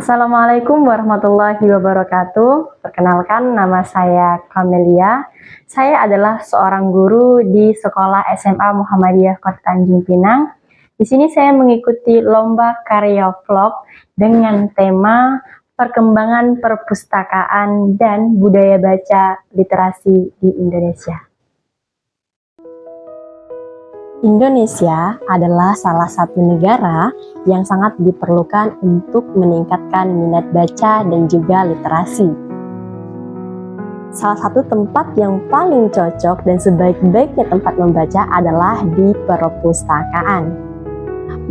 Assalamualaikum warahmatullahi wabarakatuh. Perkenalkan, nama saya Kamelia. Saya adalah seorang guru di Sekolah SMA Muhammadiyah Kota Tanjung Pinang. Di sini saya mengikuti lomba karya vlog dengan tema perkembangan perpustakaan dan budaya baca literasi di Indonesia. Indonesia adalah salah satu negara yang sangat diperlukan untuk meningkatkan minat baca dan juga literasi. Salah satu tempat yang paling cocok dan sebaik-baiknya tempat membaca adalah di perpustakaan.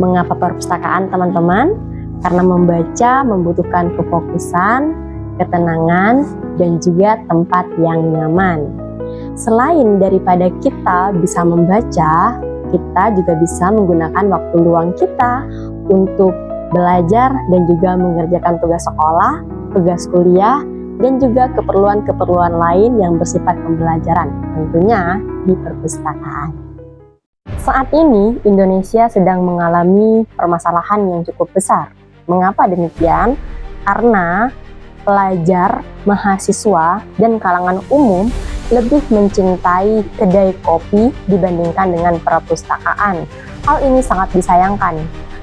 Mengapa perpustakaan, teman-teman? Karena membaca membutuhkan kefokusan, ketenangan, dan juga tempat yang nyaman. Selain daripada kita bisa membaca, kita juga bisa menggunakan waktu luang kita untuk belajar dan juga mengerjakan tugas sekolah, tugas kuliah, dan juga keperluan-keperluan lain yang bersifat pembelajaran, tentunya di perpustakaan. Saat ini, Indonesia sedang mengalami permasalahan yang cukup besar. Mengapa demikian? Karena pelajar, mahasiswa, dan kalangan umum lebih mencintai kedai kopi dibandingkan dengan perpustakaan. Hal ini sangat disayangkan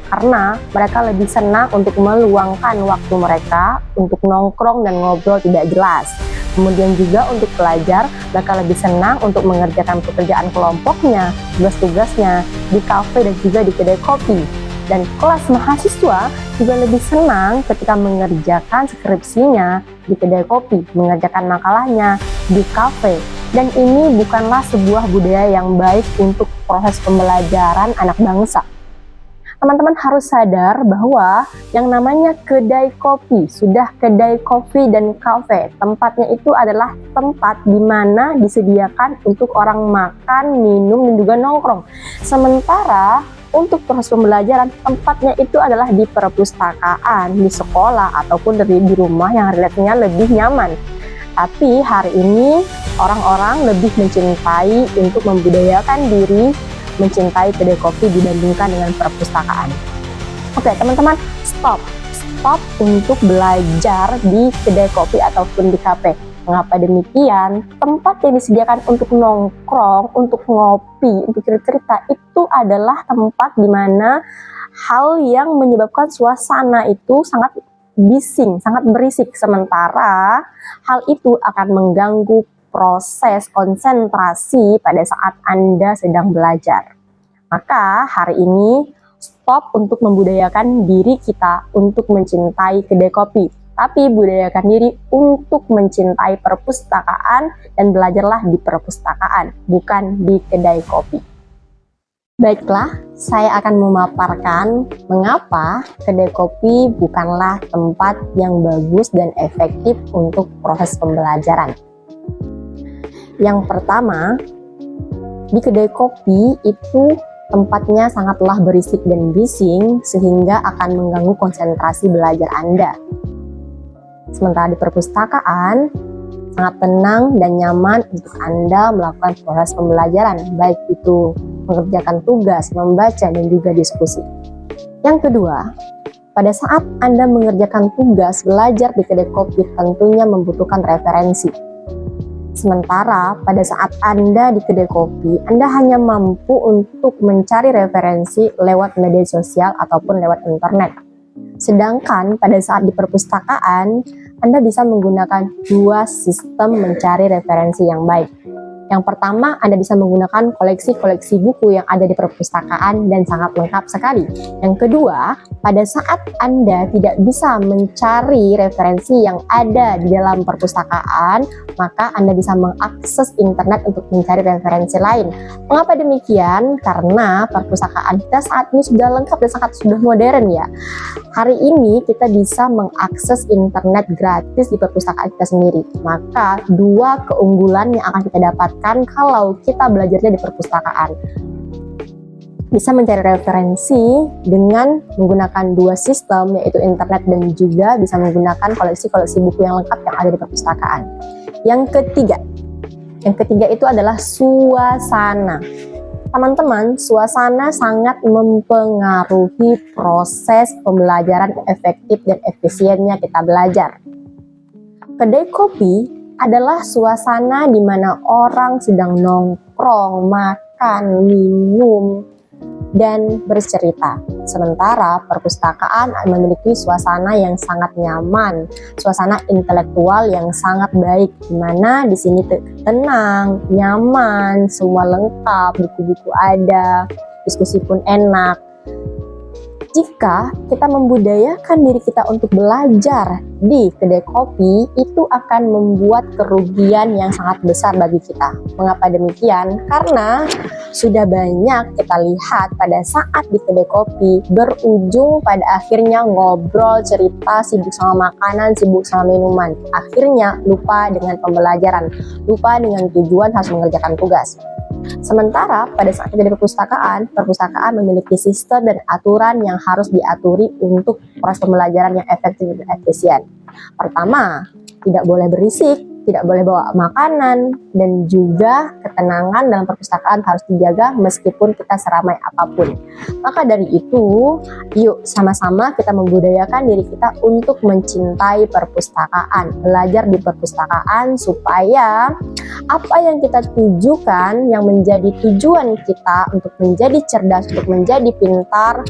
karena mereka lebih senang untuk meluangkan waktu mereka untuk nongkrong dan ngobrol tidak jelas. Kemudian juga untuk pelajar, mereka lebih senang untuk mengerjakan pekerjaan kelompoknya, tugas-tugasnya di kafe dan juga di kedai kopi. Dan kelas mahasiswa juga lebih senang ketika mengerjakan skripsinya di kedai kopi, mengerjakan makalahnya di kafe. Dan ini bukanlah sebuah budaya yang baik untuk proses pembelajaran anak bangsa. Teman-teman harus sadar bahwa yang namanya kedai kopi, sudah kedai kopi dan kafe, tempatnya itu adalah tempat di mana disediakan untuk orang makan, minum, dan juga nongkrong. Sementara untuk proses pembelajaran, tempatnya itu adalah di perpustakaan, di sekolah, ataupun di rumah yang relasinya lebih nyaman. Tapi hari ini orang-orang lebih mencintai untuk membudayakan diri, mencintai kedai kopi dibandingkan dengan perpustakaan. Oke teman-teman, stop untuk belajar di kedai kopi ataupun di kafe. Mengapa demikian? Tempat yang disediakan untuk nongkrong, untuk ngopi, untuk cerita-cerita itu adalah tempat di mana hal yang menyebabkan suasana itu sangat bising, sangat berisik. Sementara hal itu akan mengganggu proses konsentrasi pada saat Anda sedang belajar. Maka hari ini stop untuk membudayakan diri kita untuk mencintai kedai kopi, tapi budayakan diri untuk mencintai perpustakaan dan belajarlah di perpustakaan, bukan di kedai kopi. Baiklah, saya akan memaparkan mengapa kedai kopi bukanlah tempat yang bagus dan efektif untuk proses pembelajaran. Yang pertama, di kedai kopi itu tempatnya sangatlah berisik dan bising sehingga akan mengganggu konsentrasi belajar Anda. Sementara di perpustakaan, sangat tenang dan nyaman untuk Anda melakukan proses pembelajaran, baik itu mengerjakan tugas, membaca, dan juga diskusi. Yang kedua, pada saat Anda mengerjakan tugas belajar di kedai kopi tentunya membutuhkan referensi. Sementara pada saat Anda di kedai kopi, Anda hanya mampu untuk mencari referensi lewat media sosial ataupun lewat internet. Sedangkan pada saat di perpustakaan, Anda bisa menggunakan dua sistem mencari referensi yang baik. Yang pertama, Anda bisa menggunakan koleksi-koleksi buku yang ada di perpustakaan dan sangat lengkap sekali. Yang kedua, pada saat Anda tidak bisa mencari referensi yang ada di dalam perpustakaan, maka Anda bisa mengakses internet untuk mencari referensi lain. Mengapa demikian? Karena perpustakaan kita saat ini sudah lengkap dan sudah modern ya. Hari ini kita bisa mengakses internet gratis di perpustakaan kita sendiri. Maka dua keunggulan yang akan kita dapatkan kalau kita belajarnya di perpustakaan. Bisa mencari referensi dengan menggunakan dua sistem, yaitu internet dan juga bisa menggunakan koleksi-koleksi buku yang lengkap yang ada di perpustakaan. Yang ketiga itu adalah suasana. Teman-teman, suasana sangat mempengaruhi proses pembelajaran efektif dan efisiennya kita belajar. Kedai kopi adalah suasana di mana orang sedang nongkrong, makan, minum, dan bercerita. Sementara perpustakaan memiliki suasana yang sangat nyaman, suasana intelektual yang sangat baik, di mana di sini tenang, nyaman, semua lengkap, buku-buku ada, diskusi pun enak. Jika kita membudayakan diri kita untuk belajar di kedai kopi, itu akan membuat kerugian yang sangat besar bagi kita. Mengapa demikian? Karena sudah banyak kita lihat pada saat di kedai kopi berujung pada akhirnya ngobrol, cerita, sibuk sama makanan, sibuk sama minuman. Akhirnya lupa dengan pembelajaran, lupa dengan tujuan harus mengerjakan tugas. Sementara pada saat kita di perpustakaan memiliki sistem dan aturan yang harus diaturi untuk proses pembelajaran yang efektif dan efisien. Pertama, tidak boleh berisik, tidak boleh bawa makanan, dan juga ketenangan dalam perpustakaan harus dijaga meskipun kita seramai apapun. Maka dari itu, yuk sama-sama kita membudayakan diri kita untuk mencintai perpustakaan, belajar di perpustakaan supaya apa yang kita tujukan, yang menjadi tujuan kita untuk menjadi cerdas, untuk menjadi pintar,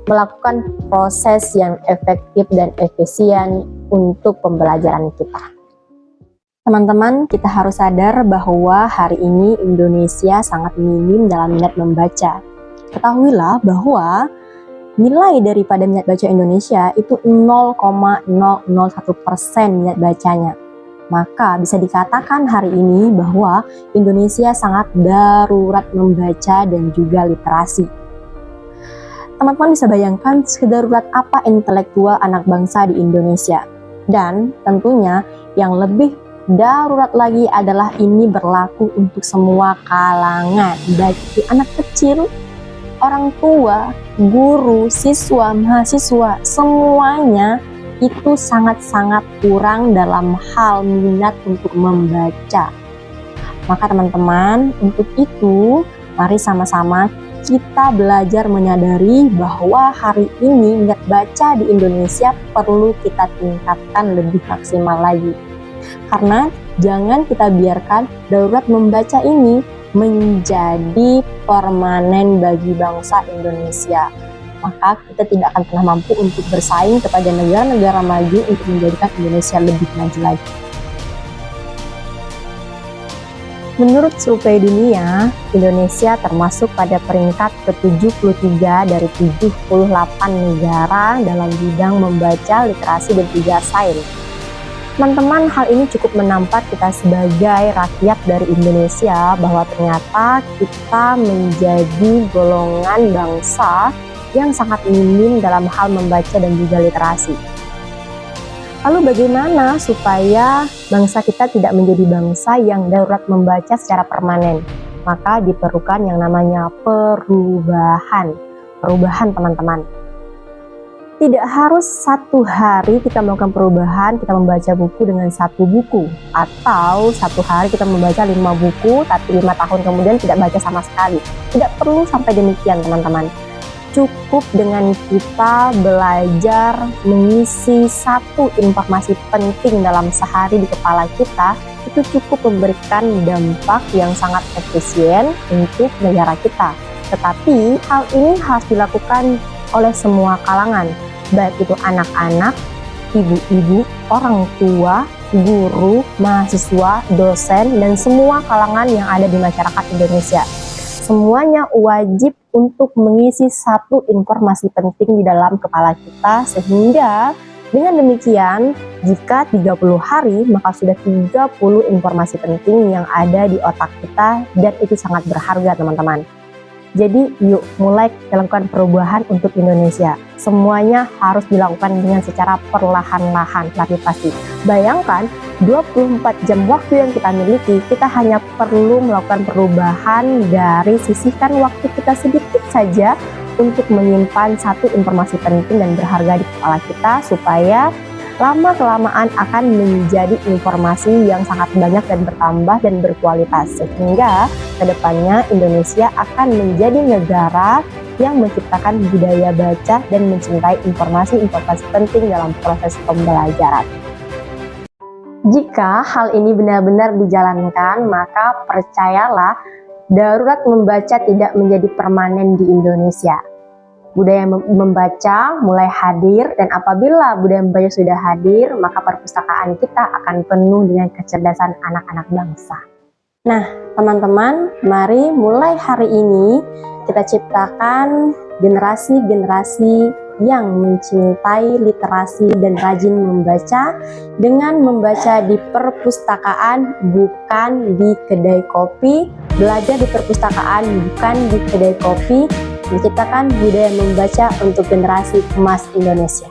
melakukan proses yang efektif dan efisien untuk pembelajaran kita. Teman-teman, kita harus sadar bahwa hari ini Indonesia sangat minim dalam minat membaca. Ketahuilah bahwa nilai daripada minat baca Indonesia itu 0,001% minat bacanya. Maka bisa dikatakan hari ini bahwa Indonesia sangat darurat membaca dan juga literasi. Teman-teman bisa bayangkan sedarurat apa intelektual anak bangsa di Indonesia. Dan tentunya yang lebih darurat lagi adalah ini berlaku untuk semua kalangan, baik itu anak kecil, orang tua, guru, siswa, mahasiswa, semuanya itu sangat-sangat kurang dalam hal minat untuk membaca. Maka teman-teman, untuk itu mari sama-sama kita belajar menyadari bahwa hari ini minat baca di Indonesia perlu kita tingkatkan lebih maksimal lagi. Karena jangan kita biarkan darurat membaca ini menjadi permanen bagi bangsa Indonesia. Maka kita tidak akan pernah mampu untuk bersaing kepada negara-negara maju untuk menjadikan Indonesia lebih maju lagi. Menurut survei dunia, Indonesia termasuk pada peringkat ke-73 dari 78 negara dalam bidang membaca, literasi, dan juga sains. Teman-teman, hal ini cukup menampar kita sebagai rakyat dari Indonesia bahwa ternyata kita menjadi golongan bangsa yang sangat minim dalam hal membaca dan juga literasi. Lalu bagaimana supaya bangsa kita tidak menjadi bangsa yang darurat membaca secara permanen? Maka diperlukan yang namanya perubahan. Perubahan teman-teman. Tidak harus satu hari kita melakukan perubahan, kita membaca buku dengan satu buku. Atau satu hari kita membaca 5 buku, tapi 5 tahun kemudian tidak baca sama sekali. Tidak perlu sampai demikian teman-teman. Cukup dengan kita belajar mengisi satu informasi penting dalam sehari di kepala kita, itu cukup memberikan dampak yang sangat efisien untuk negara kita. Tetapi hal ini harus dilakukan oleh semua kalangan, baik itu anak-anak, ibu-ibu, orang tua, guru, mahasiswa, dosen, dan semua kalangan yang ada di masyarakat Indonesia. Semuanya wajib untuk mengisi satu informasi penting di dalam kepala kita, sehingga dengan demikian jika 30 hari maka sudah 30 informasi penting yang ada di otak kita, dan itu sangat berharga teman-teman. Jadi yuk mulai dilakukan perubahan untuk Indonesia. Semuanya harus dilakukan dengan secara perlahan-lahan, tapi pasti. Bayangkan 24 jam waktu yang kita miliki, kita hanya perlu melakukan perubahan dari sisihkan waktu kita sedikit saja untuk menyimpan satu informasi penting dan berharga di kepala kita, supaya lama-kelamaan akan menjadi informasi yang sangat banyak dan bertambah dan berkualitas, sehingga kedepannya Indonesia akan menjadi negara yang menciptakan budaya baca dan mencintai informasi-informasi penting dalam proses pembelajaran. Jika hal ini benar-benar dijalankan, maka percayalah, darurat membaca tidak menjadi permanen di Indonesia. Budaya membaca mulai hadir, dan apabila budaya membaca sudah hadir, maka perpustakaan kita akan penuh dengan kecerdasan anak-anak bangsa. Nah, teman-teman, mari mulai hari ini kita ciptakan generasi-generasi yang mencintai literasi dan rajin membaca dengan membaca di perpustakaan, bukan di kedai kopi. Belajar di perpustakaan, bukan di kedai kopi. Menciptakan budaya membaca untuk generasi emas Indonesia.